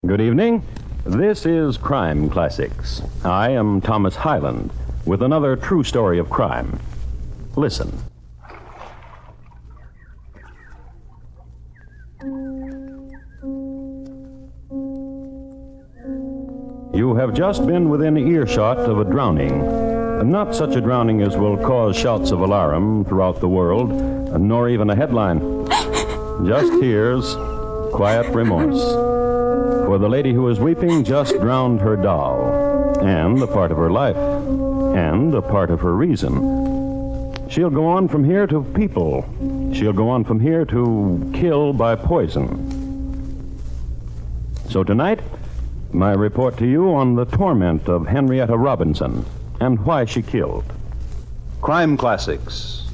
Good evening. This is Crime Classics. I am Thomas Hyland with another true story of crime. Listen. You have just been within earshot of a drowning. Not such a drowning as will cause shouts of alarm throughout the world, nor even a headline. Just tears, quiet remorse. For the lady who is weeping just drowned her doll, and a part of her life, and a part of her reason. She'll go on from here to people. She'll go on from here to kill by poison. So tonight, my report to you on the torment of Henrietta Robinson and why she killed. Crime Classics,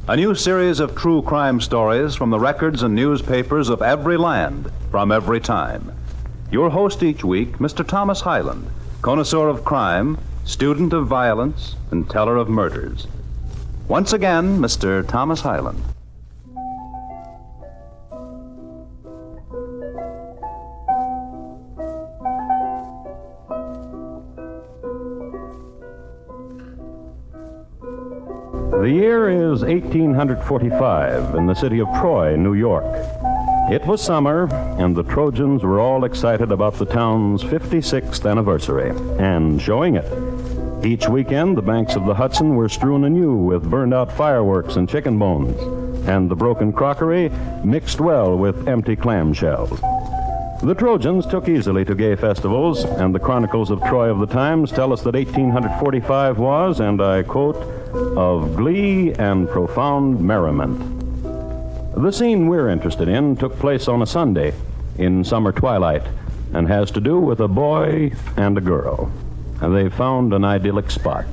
a new series of true crime stories from the records and newspapers of every land, from every time. Your host each week, Mr. Thomas Hyland, connoisseur of crime, student of violence, and teller of murders. Once again, Mr. Thomas Hyland. The year is 1845 in the city of Troy, New York. It was summer, and the Trojans were all excited about the town's 56th anniversary, and showing it. Each weekend, the banks of the Hudson were strewn anew with burned-out fireworks and chicken bones, and the broken crockery mixed well with empty clamshells. The Trojans took easily to gay festivals, and the chronicles of Troy of the times tell us that 1845 was, and I quote, of glee and profound merriment. The scene we're interested in took place on a Sunday in summer twilight and has to do with a boy and a girl. They found an idyllic spot,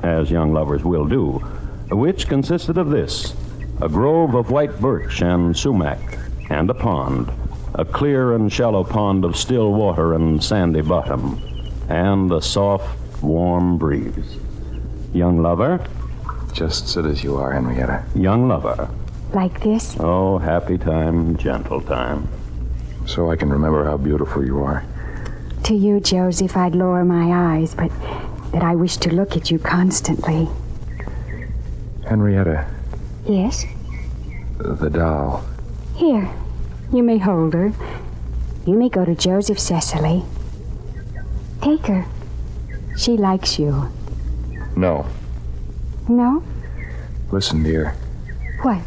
as young lovers will do, which consisted of this: a grove of white birch and sumac, and a pond, a clear and shallow pond of still water and sandy bottom, and a soft, warm breeze. Young lover? Just sit as you are, Henrietta. Young lover. Like this? Oh, happy time, gentle time. So I can remember how beautiful you are. To you, Joseph, I'd lower my eyes, but that I wish to look at you constantly. Henrietta. Yes? The doll. Here, you may hold her. You may go to Joseph Cecily. Take her. She likes you. No. No? Listen, dear. What?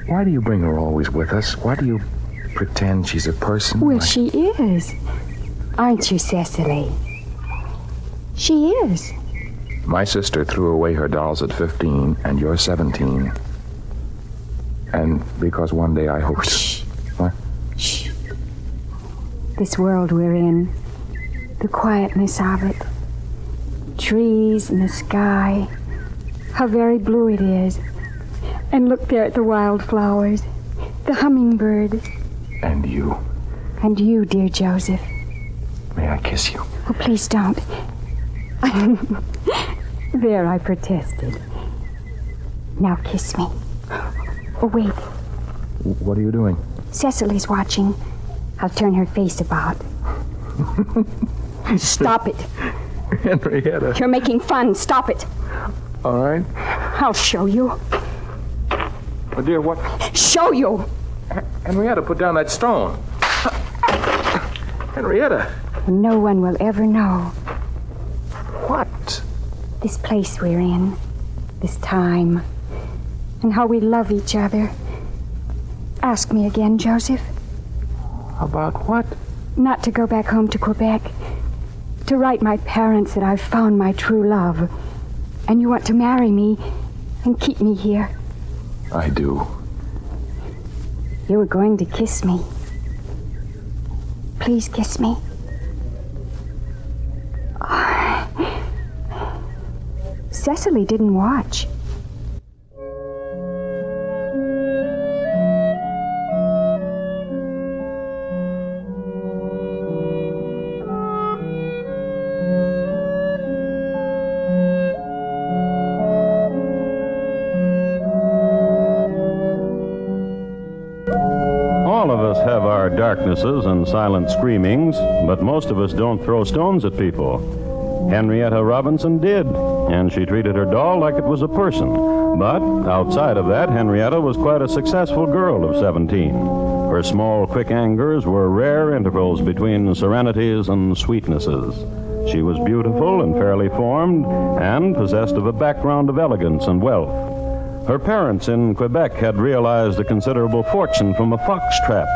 Why do you bring her always with us? Why do you pretend she's a person? Well, she is. Aren't you, Cecily? She is. My sister threw away her dolls at 15, and you're 17. And because one day I hope... Shh. What? Shh. This world we're in, the quietness of it, trees and the sky, how very blue it is. And look there at the wildflowers, the hummingbird. And you. And you, dear Joseph. May I kiss you? Oh, please don't. There, I protested. Now kiss me. Oh, wait. What are you doing? Cecily's watching. I'll turn her face about. Stop it. Henrietta. You're making fun. Stop it. All right. I'll show you. Oh, dear, what? Show you. Henrietta, put down that stone. Henrietta. No one will ever know. What? This place we're in, this time, and how we love each other. Ask me again, Joseph. About what? Not to go back home to Quebec. To write my parents that I've found my true love. And you want to marry me and keep me here. I do. You were going to kiss me. Please kiss me. Cecily didn't watch. darknesses and silent screamings, but most of us don't throw stones at people. Henrietta Robinson did, and she treated her doll like it was a person. But outside of that, Henrietta was quite a successful girl of 17. Her small, quick angers were rare intervals between serenities and sweetnesses. She was beautiful and fairly formed, and possessed of a background of elegance and wealth. Her parents in Quebec had realized a considerable fortune from a fox trap,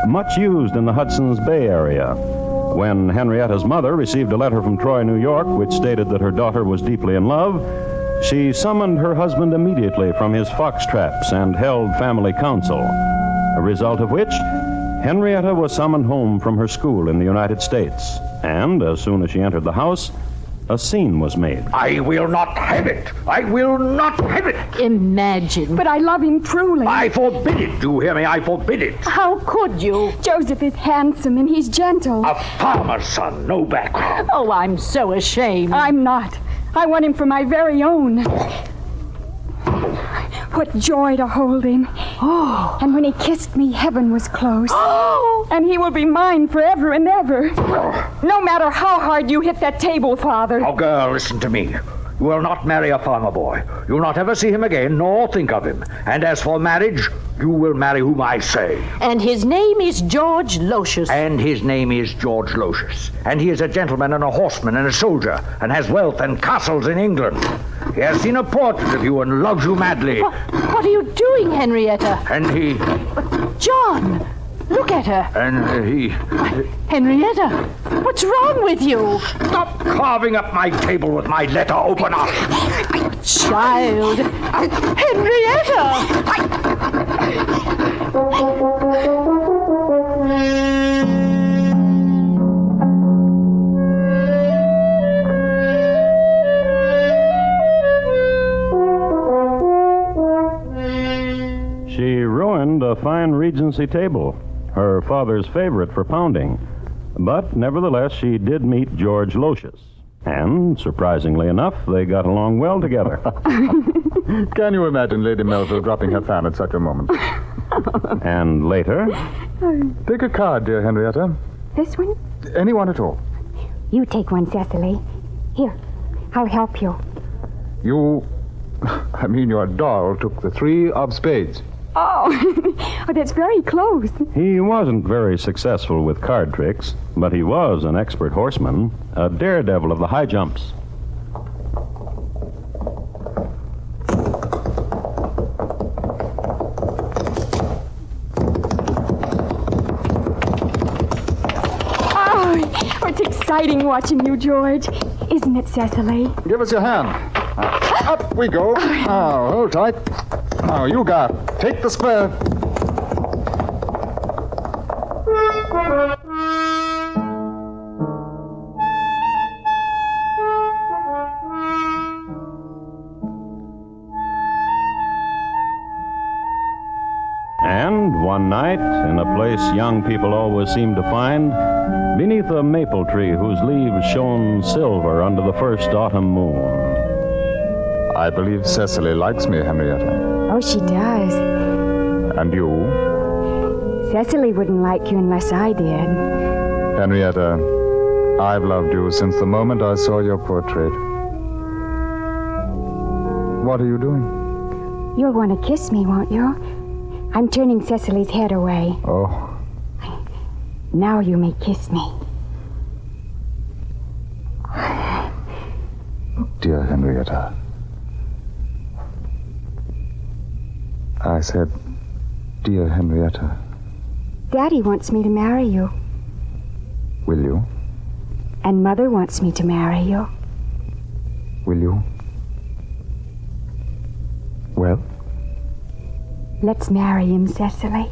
much used in the Hudson's Bay area. When Henrietta's mother received a letter from Troy, New York, which stated that her daughter was deeply in love, she summoned her husband immediately from his fox traps and held family council, a result of which Henrietta was summoned home from her school in the United States. And as soon as she entered the house, a scene was made. I will not have it. I will not have it. Imagine. But I love him truly. I forbid it. Do you hear me? I forbid it. How could you? Joseph is handsome and he's gentle. A farmer's son, no background. Oh, I'm so ashamed. I'm not. I want him for my very own. What joy to hold him. Oh. And when he kissed me, heaven was close. Oh. And he will be mine forever and ever. No matter how hard you hit that table, Father. Oh, girl, listen to me. You will not marry a farmer boy. You will not ever see him again, nor think of him. And as for marriage, you will marry whom I say. And his name is George Locius. And his name is George Locius. And he is a gentleman and a horseman and a soldier, and has wealth and castles in England. He has seen a portrait of you and loves you madly. What are you doing, Henrietta? And he... John, look at her. And he... Henrietta, what's wrong with you? Stop carving up my table with my letter opener. Child. She ruined a fine Regency table, her father's favorite for pounding. But nevertheless, she did meet George Locius. And, surprisingly enough, they got along well together. Can you imagine Lady Melville dropping her fan at such a moment? And later, Pick a card, dear Henrietta. This one? Any one at all. You take one, Cecily. Here, I'll help you. Your doll took the 3 of spades. Oh, that's very close. he wasn't very successful with card tricks, but he was an expert horseman, a daredevil of the high jumps. Oh, it's exciting watching you, George. Isn't it, Cecily? Give us your hand. Up we go. Now, hold tight. Now, you got. Take the spur. And one night, in a place young people always seem to find, beneath a maple tree whose leaves shone silver under the first autumn moon. I believe Cecily likes me, Henrietta. Oh, she does. And you? Cecily wouldn't like you unless I did. Henrietta, I've loved you since the moment I saw your portrait. What are you doing? You'll want to kiss me, won't you? I'm turning Cecily's head away. Oh, Now you may kiss me. dear Henrietta. I said, dear Henrietta. Daddy wants me to marry you. Will you? And Mother wants me to marry you. Will you? Well? Let's marry him, Cecily.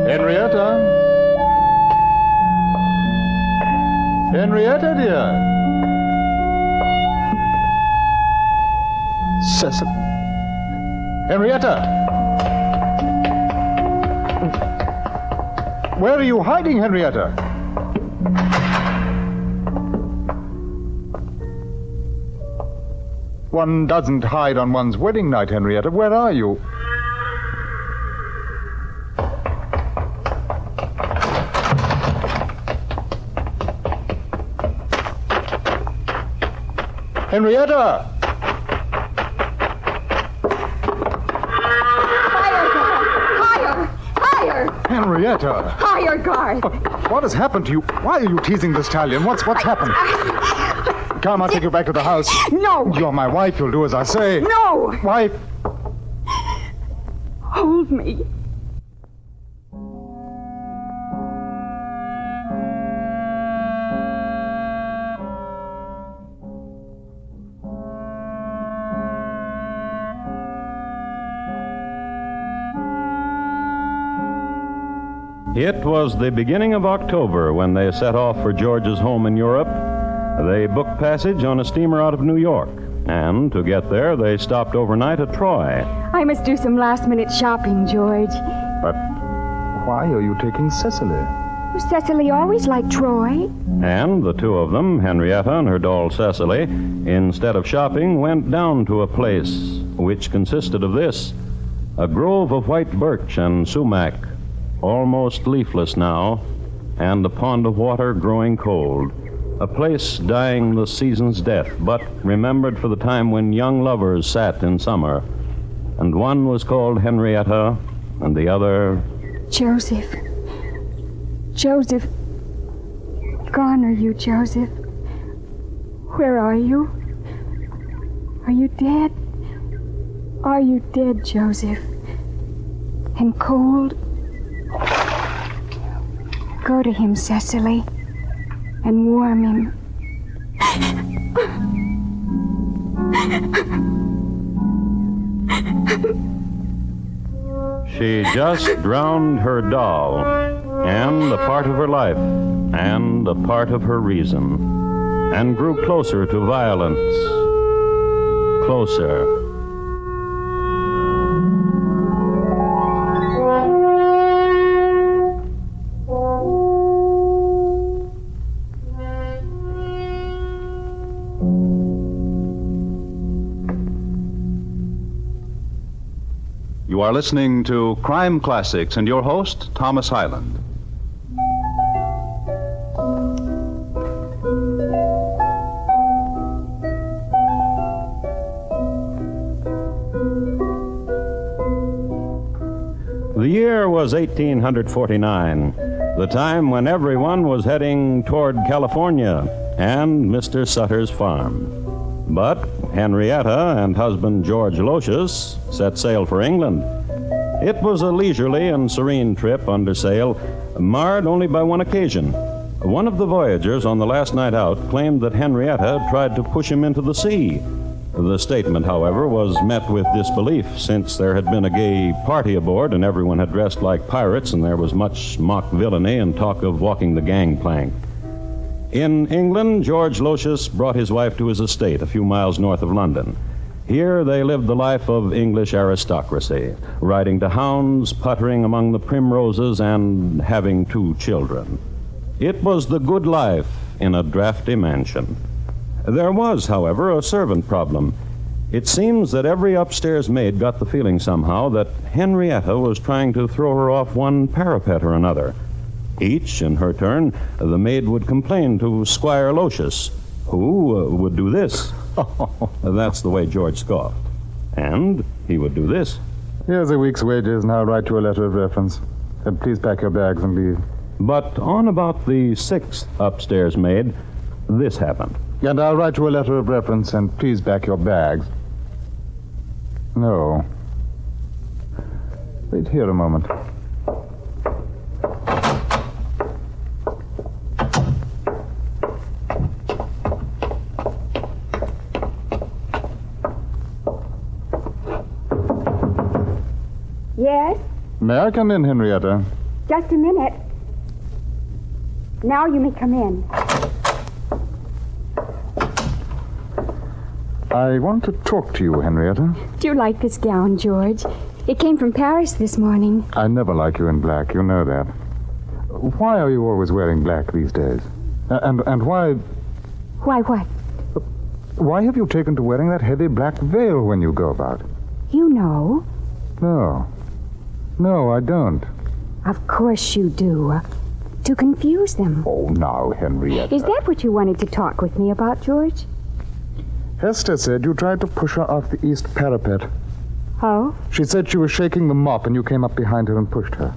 Henrietta? Henrietta, dear. Cecily. Henrietta! Where are you hiding, Henrietta? One doesn't hide on one's wedding night, Henrietta. Where are you? Henrietta! Higher! Henrietta! Higher, guard! What has happened to you? Why are you teasing this stallion? What's happened? Come, I'll take you back to the house. No! You're my wife. You'll do as I say. No! Wife! Hold me. It was the beginning of October when they set off for George's home in Europe. They booked passage on a steamer out of New York, and to get there, they stopped overnight at Troy. I must do some last-minute shopping, George. But why are you taking Cecily? Cecily always liked Troy. And the two of them, Henrietta and her doll Cecily, instead of shopping, went down to a place which consisted of this: a grove of white birch and sumac, almost leafless now, and a pond of water growing cold. A place dying the season's death, but remembered for the time when young lovers sat in summer. And one was called Henrietta, and the other... Joseph. Joseph. Gone are you, Joseph? Where are you? Are you dead? Are you dead, Joseph? And cold? Go to him, Cecily, and warm him. She just drowned her doll, and a part of her life, and a part of her reason, and grew closer to violence. Closer. You are listening to Crime Classics and your host, Thomas Hyland. The year was 1849, the time when everyone was heading toward California and Mr. Sutter's farm. But Henrietta and husband George Lotius set sail for England. It was a leisurely and serene trip under sail, marred only by one occasion. One of the voyagers on the last night out claimed that Henrietta tried to push him into the sea. The statement, however, was met with disbelief, since there had been a gay party aboard and everyone had dressed like pirates, and there was much mock villainy and talk of walking the gangplank. In England, George Lotius brought his wife to his estate a few miles north of London. Here they lived the life of English aristocracy, riding to hounds, puttering among the primroses, and having 2 children. It was the good life in a drafty mansion. There was, however, a servant problem. It seems that every upstairs maid got the feeling somehow that Henrietta was trying to throw her off one parapet or another. Each, in her turn, the maid would complain to Squire Lotius, who would do this. That's the way George scoffed. And he would do this. Here's a week's wages, and I'll write you a letter of reference. And please pack your bags and leave. But on about the 6th upstairs maid, this happened. And I'll write you a letter of reference, and please pack your bags. No. Wait here a moment. Yes? May I come in, Henrietta? Just a minute. Now you may come in. I want to talk to you, Henrietta. Do you like this gown, George? It came from Paris this morning. I never like you in black. You know that. Why are you always wearing black these days? And why... Why what? Why have you taken to wearing that heavy black veil when you go about? You know. No. No, I don't. Of course you do. To confuse them. Oh, now, Henrietta. Is that what you wanted to talk with me about, George? Hester said you tried to push her off the east parapet. Oh? She said she was shaking the mop and you came up behind her and pushed her.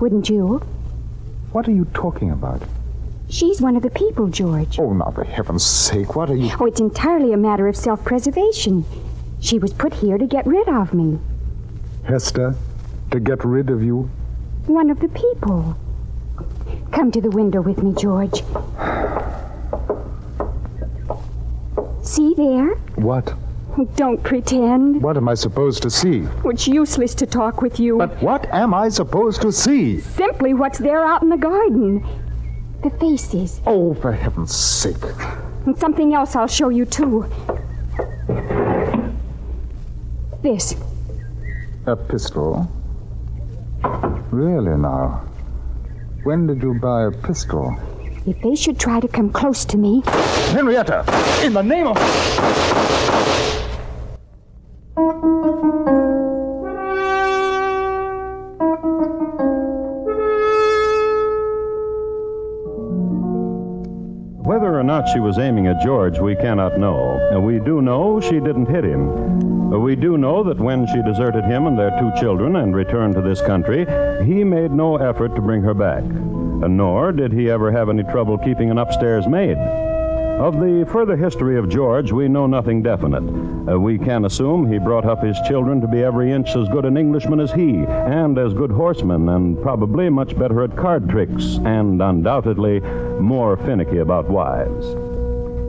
Wouldn't you? What are you talking about? She's one of the people, George. Oh, now, for heaven's sake, what are you... Oh, it's entirely a matter of self-preservation. She was put here to get rid of me. Hester, to get rid of you? One of the people. Come to the window with me, George. See there? What? Don't pretend. What am I supposed to see? It's useless to talk with you. But what am I supposed to see? Simply what's there out in the garden. The faces. Oh, for heaven's sake. And something else I'll show you, too. This. A pistol? Really, now? When did you buy a pistol? If they should try to come close to me... Henrietta! In the name of... Whether or not she was aiming at George, we cannot know. We do know she didn't hit him. We do know that when she deserted him and their 2 children and returned to this country, he made no effort to bring her back. Nor did he ever have any trouble keeping an upstairs maid. Of the further history of George, we know nothing definite. We can assume he brought up his children to be every inch as good an Englishman as he, and as good horsemen, and probably much better at card tricks, and undoubtedly more finicky about wives.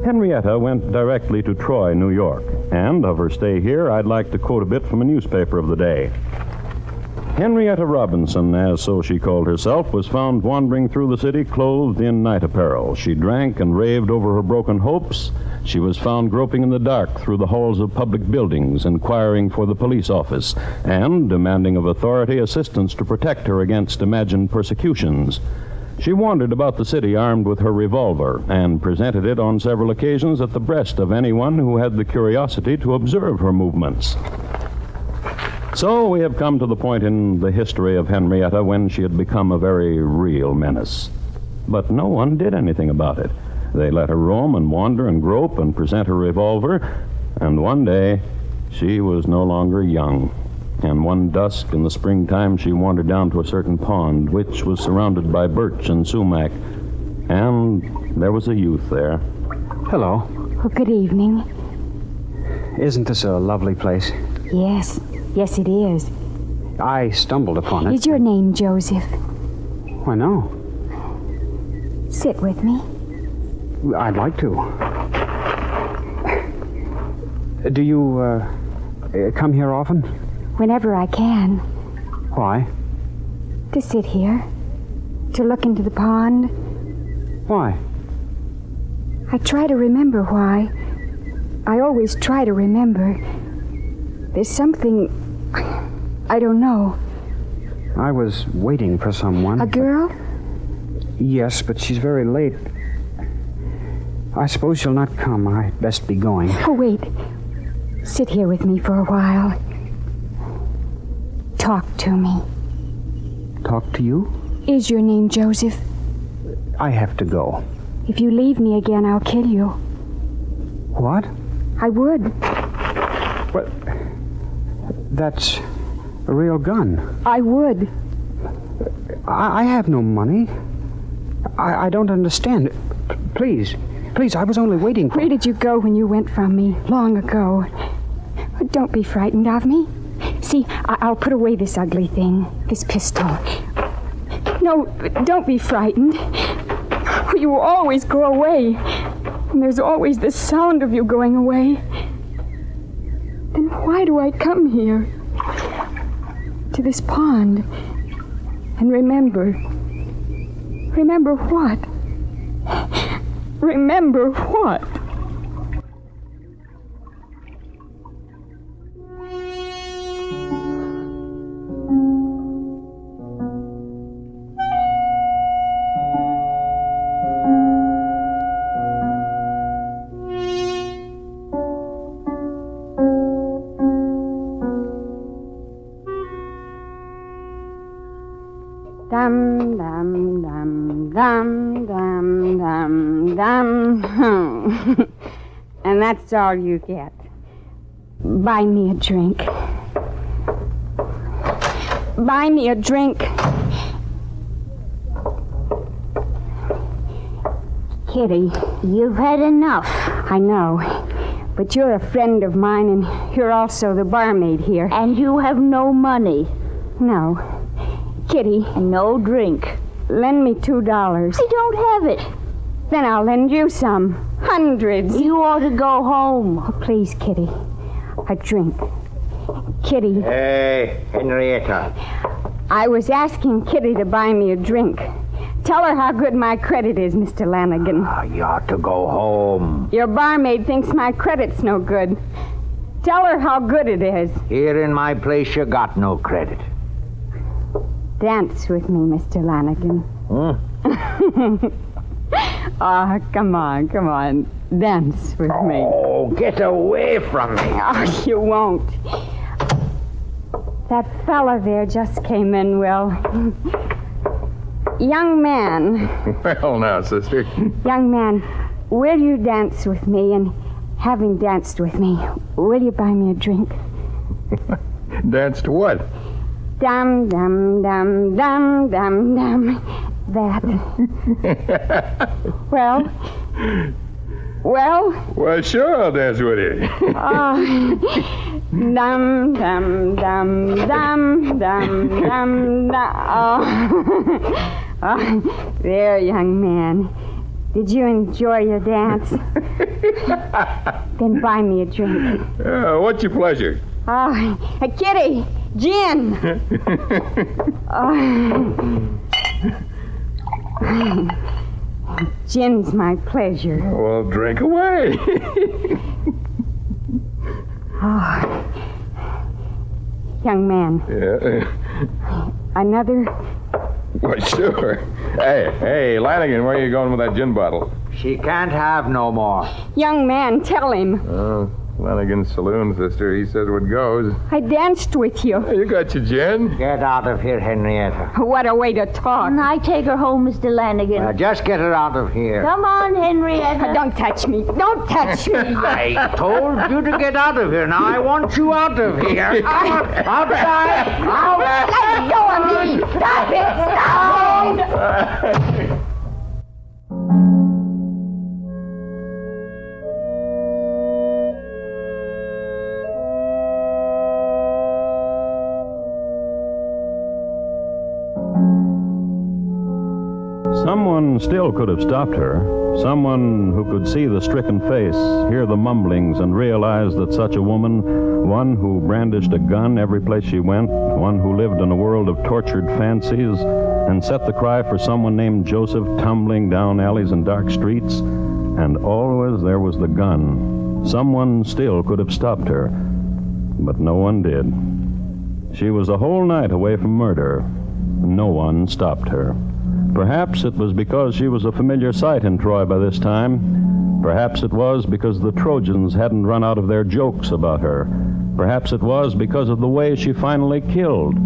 Henrietta went directly to Troy, New York, and of her stay here, I'd like to quote a bit from a newspaper of the day. Henrietta Robinson, as so she called herself, was found wandering through the city clothed in night apparel. She drank and raved over her broken hopes. She was found groping in the dark through the halls of public buildings, inquiring for the police office, and demanding of authority assistance to protect her against imagined persecutions. She wandered about the city armed with her revolver and presented it on several occasions at the breast of anyone who had the curiosity to observe her movements. So we have come to the point in the history of Henrietta when she had become a very real menace. But no one did anything about it. They let her roam and wander and grope and present her revolver, and one day she was no longer young. And one dusk in the springtime she wandered down to a certain pond, which was surrounded by birch and sumac, and there was a youth there. Hello. Oh, good evening. Isn't this a lovely place? Yes. Yes, it is. I stumbled upon it. Is your name Joseph? Why, no. Sit with me. I'd like to. Do you, come here often? Whenever I can. Why? To sit here. To look into the pond. Why? I try to remember why. I always try to remember. There's something... I don't know. I was waiting for someone. A girl? Yes, but she's very late. I suppose she'll not come. I'd best be going. Oh, wait. Sit here with me for a while. Talk to me. Talk to you? Is your name Joseph? I have to go. If you leave me again, I'll kill you. What? I would. But that's a real gun. I would. I have no money. I don't understand. Please, I was only waiting for... Where did you go when you went from me? Long ago. Don't be frightened of me. See, I'll put away this ugly thing, this pistol. No, don't be frightened. You always go away. And there's always the sound of you going away. Then why do I come here? To this pond. And remember. Remember what? Remember what? Dum, dum, dum, dum, dum, dum, dum. And that's all you get. Buy me a drink. Buy me a drink. Kitty, you've had enough. I know. But you're a friend of mine, and you're also the barmaid here. And you have no money. No. Kitty. And no drink. Lend me $2. I don't have it. Then I'll lend you some. Hundreds. You ought to go home. Oh, please, Kitty. A drink. Kitty. Hey, Henrietta. I was asking Kitty to buy me a drink. Tell her how good my credit is, Mr. Lanigan. You ought to go home. Your barmaid thinks my credit's no good. Tell her how good it is. Here in my place, you got no credit. Dance with me, Mr. Lanigan. Oh, come on. Dance with me. Oh, get away from me. Oh, you won't. That fella there just came in, Will. Young man. Well, now, sister. Young man, will you dance with me? And having danced with me, will you buy me a drink? Dance to what? Dum, dum, dum, dum, dum, dum. That. Well? Well, sure, I'll dance with you. Oh. Dum, dum, dum, dum, dum, dum, dum. Oh. Oh. There, young man. Did you enjoy your dance? Then buy me a drink. What's your pleasure? Oh, Kitty, gin. Gin's my pleasure. Well, drink away. Young man. Yeah. Another? Well, sure. Hey, Lanigan, where are you going with that gin bottle? She can't have no more. Young man, tell him. Oh, Lanigan's saloon, sister. He says what goes. I danced with you. You got your gin? Get out of here, Henrietta. What a way to talk. Can I take her home, Mr. Lanigan? Just get her out of here. Come on, Henrietta. Don't touch me. Don't touch me. I told you to get out of here. Now I want you out of here. Outside. Out. Let go of me. Stop it. Stop. Someone still could have stopped her. Someone who could see the stricken face, hear the mumblings, and realize that such a woman, one who brandished a gun every place she went, one who lived in a world of tortured fancies, and set the cry for someone named Joseph tumbling down alleys and dark streets, and always there was the gun. Someone still could have stopped her, but no one did. She was a whole night away from murder. No one stopped her. Perhaps it was because she was a familiar sight in Troy by this time. Perhaps it was because the Trojans hadn't run out of their jokes about her. Perhaps it was because of the way she finally killed.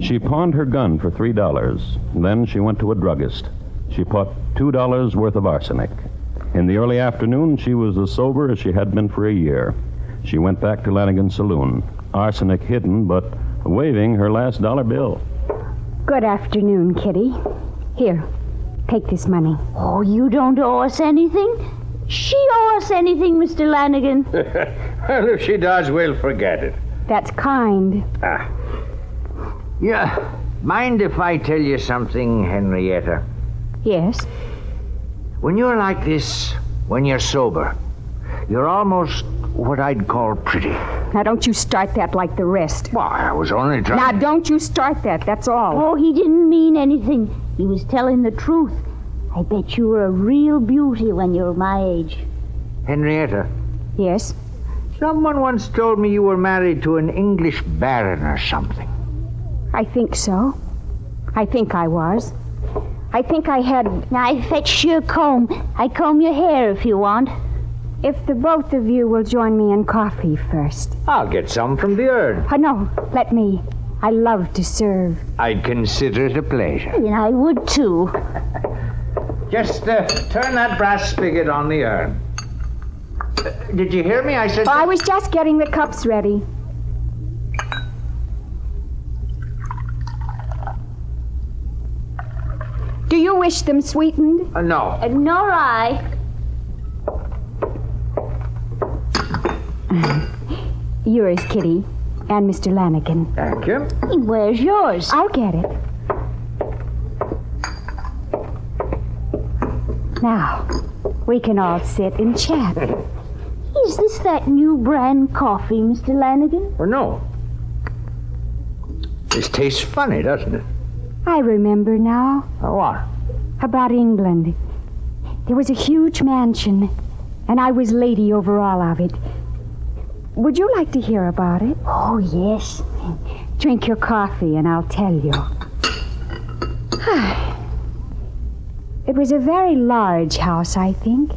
She pawned her gun for $3. Then she went to a druggist. She bought $2 worth of arsenic. In the early afternoon, she was as sober as she had been for a year. She went back to Lanigan's saloon, arsenic hidden, but waving her last dollar bill. Good afternoon, Kitty. Here, take this money. Oh, you don't owe us anything? She owe us anything, Mr. Lanigan? Well, if she does, we'll forget it. That's kind. Yeah. Mind if I tell you something, Henrietta? Yes? When you're like this, when you're sober, you're almost what I'd call pretty. Now, don't you start that like the rest. Well, I was only trying... Now, don't you start that, that's all. Oh, he didn't mean anything. He was telling the truth. I bet you were a real beauty when you were my age. Henrietta, Yes? Someone once told me you were married to an English baron or something. I think so. I think I was. I think I had... I fetch your comb. I comb your hair if you want. If the both of you will join me in coffee first. I'll get some from the urn. Oh, no, let me. I love to serve. I'd consider it a pleasure. And I would, too. Just turn that brass spigot on the urn. Did you hear me? I said... I was just getting the cups ready. Do you wish them sweetened? No. Nor I. Yours, Kitty, and Mr. Lanigan. Thank you. Where's yours? I'll get it. Now, we can all sit and chat. Is this that new brand coffee, Mr. Lanigan? Or no. This tastes funny, doesn't it? I remember now. What? About England. There was a huge mansion, and I was lady over all of it. Would you like to hear about it? Oh, yes. Drink your coffee, and I'll tell you. It was a very large house, I think,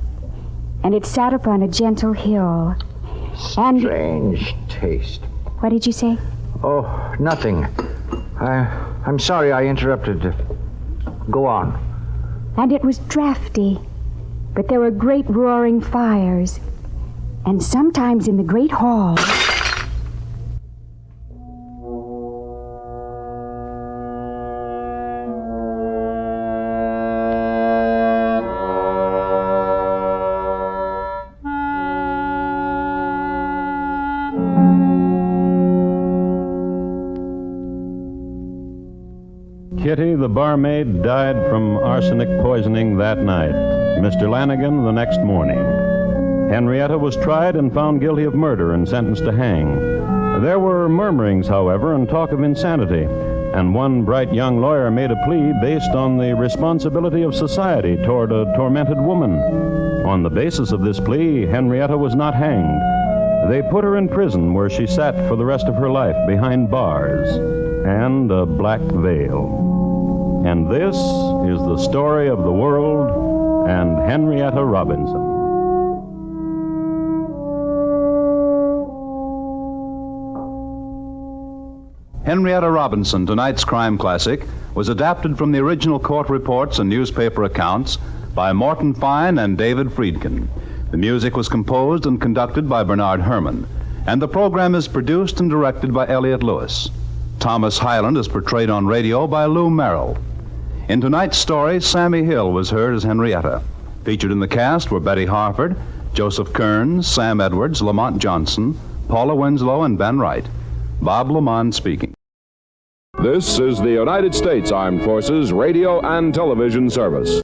and it sat upon a gentle hill. And... Strange taste. What did you say? Oh, nothing. I'm sorry I interrupted. Go on. And it was drafty, but there were great roaring fires. And sometimes in the great hall... Kitty, the barmaid, died from arsenic poisoning that night. Mr. Lanigan the next morning. Henrietta was tried and found guilty of murder and sentenced to hang. There were murmurings, however, and talk of insanity, and one bright young lawyer made a plea based on the responsibility of society toward a tormented woman. On the basis of this plea, Henrietta was not hanged. They put her in prison, where she sat for the rest of her life behind bars and a black veil. And this is the story of the world and Henrietta Robinson. Henrietta Robinson, tonight's crime classic, was adapted from the original court reports and newspaper accounts by Morton Fine and David Friedkin. The music was composed and conducted by Bernard Herrmann, and the program is produced and directed by Elliott Lewis. Thomas Hyland is portrayed on radio by Lou Merrill. In tonight's story, Sammy Hill was heard as Henrietta. Featured in the cast were Betty Harford, Joseph Kearns, Sam Edwards, Lamont Johnson, Paula Winslow, and Ben Wright. Bob Lamont speaking. This is the United States Armed Forces Radio and Television Service.